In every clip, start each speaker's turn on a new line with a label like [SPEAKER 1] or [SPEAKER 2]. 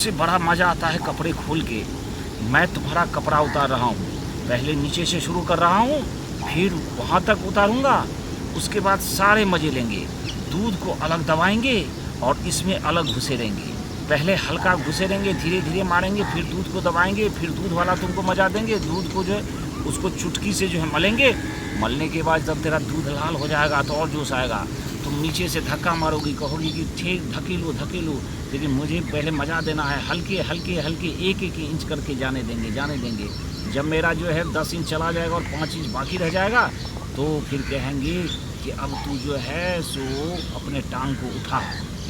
[SPEAKER 1] से बड़ा मज़ा आता है कपड़े खोल के। मैं तुम्हारा कपड़ा उतार रहा हूँ, पहले नीचे से शुरू कर रहा हूँ, फिर वहाँ तक उतारूँगा। उसके बाद सारे मज़े लेंगे। दूध को अलग दबाएंगे और इसमें अलग घुसेरेंगे। पहले हल्का घुसेरेंगे, धीरे धीरे मारेंगे, फिर दूध को दबाएंगे, फिर दूध वाला तुमको मजा देंगे। दूध को जो है उसको चुटकी से जो है मलेंगे। मलने के बाद जब तेरा दूध लाल हो जाएगा तो और जोश आएगा। तुम नीचे से धक्का मारोगी, कहोगी कि ठीक धकेलो धकेलो, लेकिन मुझे पहले मजा देना है। हल्के हल्के हल्के एक एक इंच करके जाने देंगे। जब मेरा जो है 10 इंच चला जाएगा और 5 इंच बाकी रह जाएगा तो फिर कहेंगे कि अब तू जो है सो अपने टांग को उठा,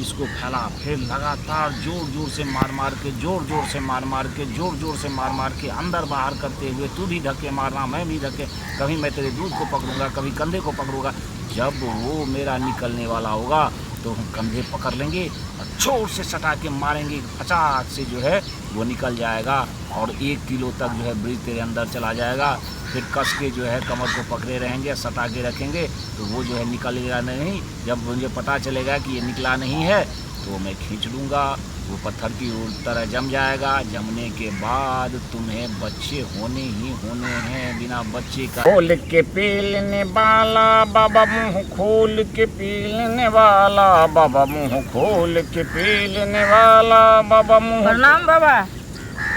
[SPEAKER 1] इसको फैला। फिर लगातार जोर जोर से मार मार के जोर से मार के अंदर बाहर करते हुए तू भी धक्के मारना, मैं भी धक्के। कभी मैं तेरे दूध को पकड़ूंगा, कभी कंधे को पकड़ूंगा। जब वो मेरा निकलने वाला होगा तो हम कंधे पकड़ लेंगे और जोर से सटा के मारेंगे। फटाक से जो है वो निकल जाएगा और 1 किलो तक जो है ब्रिज तेरे अंदर चला जाएगा। फिर कस के जो है कमर को पकड़े रहेंगे, सटा के रखेंगे तो वो जो है निकलेगा नहीं। जब मुझे पता चलेगा कि ये निकला नहीं है तो मैं खींच लूँगा, वो पत्थर की तरह जम जाएगा। जमने के बाद तुम्हें बच्चे होने ही होने हैं, बिना बच्चे का। खोल के पी लेने वाला बाबा मुँह खोल के पी लेने वाला बाबा मुँह खोल के पी लेने वाला बाबा मुँह।
[SPEAKER 2] प्रणाम बाबा।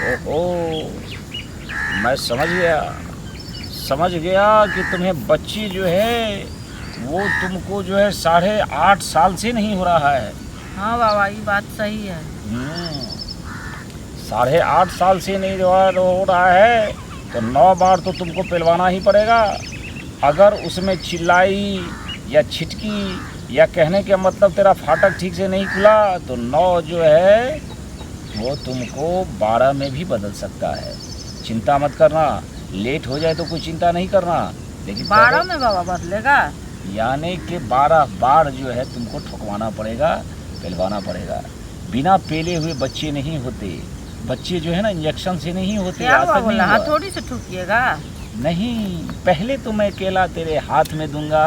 [SPEAKER 1] ओहो, मैं समझ गया कि तुम्हें बच्ची जो है वो तुमको जो है 8.5 साल से नहीं हो रहा है।
[SPEAKER 2] हाँ बाबा, ये बात सही है।
[SPEAKER 1] 8.5 साल से नहीं हो रहा है तो 9 बार तो तुमको पिलवाना ही पड़ेगा। अगर उसमें चिल्लाई या छिटकी या कहने का मतलब तेरा फाटक ठीक से नहीं खुला तो 9 जो है वो तुमको 12 में भी बदल सकता है। चिंता मत करना, लेट हो जाए तो कोई चिंता नहीं करना, लेकिन
[SPEAKER 2] 12 में बाबा बदलेगा?
[SPEAKER 1] यानी कि 12 बार जो है तुमको ठुकवाना पड़ेगा, पिलवाना पड़ेगा। बिना पेले हुए बच्चे नहीं होते। बच्चे जो है ना इंजेक्शन से नहीं होते।
[SPEAKER 2] आज तक नहीं हुआ। थोड़ी से ठुकिएगा?
[SPEAKER 1] नहीं, पहले तो मैं केला तेरे हाथ में दूंगा,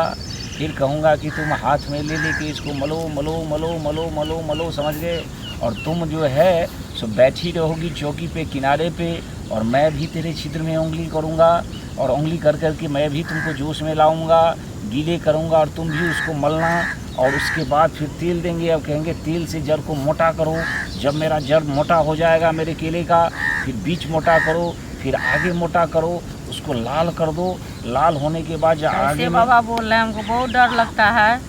[SPEAKER 1] फिर कहूँगा कि तुम हाथ में ले लेके इसको मलो मलो मलो मलो मलो मलो, समझ गए। और तुम जो है सो बैठी रहोगी चौकी पे किनारे पे, और मैं भी तेरे छिद्र में उंगली करूँगा और उंगली कर करके मैं भी तुमको जोश में लाऊंगा, गीले करूँगा और तुम भी उसको मलना। और उसके बाद फिर तेल देंगे। अब कहेंगे तेल से जड़ को मोटा करो। जब मेरा जड़ मोटा हो जाएगा मेरे केले का, फिर बीच मोटा करो, फिर आगे मोटा करो, उसको लाल कर दो। लाल होने के बाद जब आगे
[SPEAKER 2] बाबा बोल रहे हैं, हमको बहुत डर लगता है।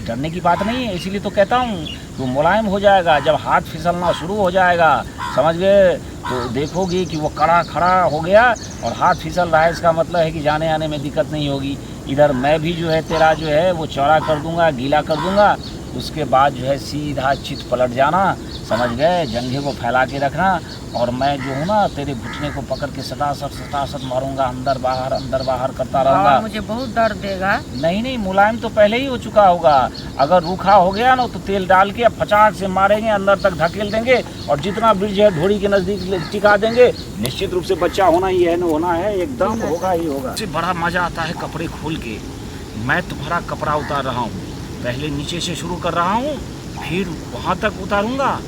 [SPEAKER 1] डरने की बात नहीं है, इसीलिए तो कहता हूँ तो मुलायम हो जाएगा। जब हाथ फिसलना शुरू हो जाएगा, समझ गए, तो देखोगे कि वो खड़ा हो गया और हाथ फिसल रहा है, इसका मतलब है कि जाने आने में दिक्कत नहीं होगी। इधर मैं भी जो है तेरा जो है वो चौड़ा कर दूंगा, गीला कर दूंगा। उसके बाद जो है सीधा चित पलट जाना, समझ गए। जंघे को फैला के रखना और मैं जो हूँ ना तेरे घुटने को पकड़ के सटासट मारूंगा, अंदर बाहर करता रहूँगा।
[SPEAKER 2] मुझे बहुत दर्द देगा।
[SPEAKER 1] नहीं, मुलायम तो पहले ही हो चुका होगा। अगर रूखा हो गया ना तो तेल डाल के फटाक से मारेंगे, अंदर तक धकेल देंगे और जितना ब्रिज है ढोड़ी के नज़दीक टिका देंगे। निश्चित रूप से बच्चा होना ही है, होना है, एकदम होगा ही होगा। सबसे बड़ा मज़ा आता है कपड़े खोल के। मैं तुम्हारा कपड़ा उतार रहा हूँ, पहले नीचे से शुरू कर रहा हूँ, फिर वहाँ तक उतारूँगा।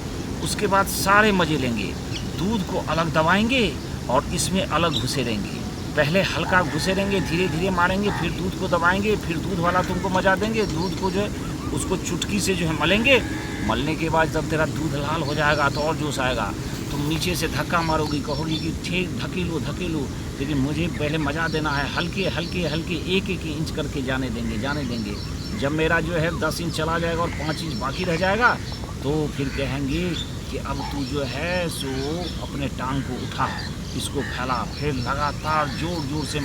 [SPEAKER 1] उसके बाद सारे मज़े लेंगे। दूध को अलग दबाएंगे और इसमें अलग घुसेरेंगे। पहले हल्का घुसेरेंगे, धीरे धीरे मारेंगे, फिर दूध को दबाएंगे, फिर दूध वाला तुमको मजा देंगे। दूध को जो है उसको चुटकी से जो है मलेंगे। मलने के बाद जब तेरा दूध लाल हो जाएगा तो और जोश आएगा। तुम नीचे से धक्का मारोगी, कहोगी कि ठीक धकेलो, लेकिन मुझे पहले मजा देना है। हल्के हल्के हल्के एक एक इंच करके जाने देंगे। जब मेरा जो है 10 इंच चला जाएगा और 5 इंच बाकी रह जाएगा तो फिर कहेंगे कि अब तू जो है सो अपने टांग को उठा, इसको फैला। फिर लगातार जोर जोर से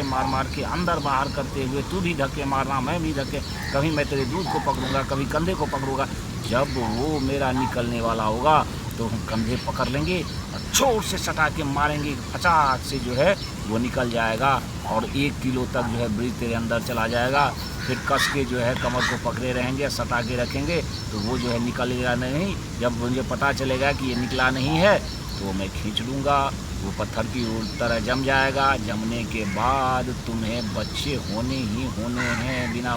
[SPEAKER 1] मार के अंदर बाहर करते हुए तू भी धक्के मारना, मैं भी धक्के। कभी मैं तेरे दूध को पकड़ूंगा, कभी कंधे को पकड़ूंगा। जब वो मेरा निकलने वाला होगा तो हम कंधे पकड़ लेंगे और जोर से सटा के मारेंगे। फटाक से जो है वो निकल जाएगा और 1 किलो तक जो है ब्रिज तेरे अंदर चला जाएगा। फिर कस के जो है कमर को पकड़े रहेंगे, सटा के रखेंगे तो वो जो है निकलेगा नहीं। जब मुझे पता चलेगा कि ये निकला नहीं है तो मैं खींच लूँगा, वो पत्थर की तरह जम जाएगा। जमने के बाद तुम्हें बच्चे होने ही होने हैं, बिना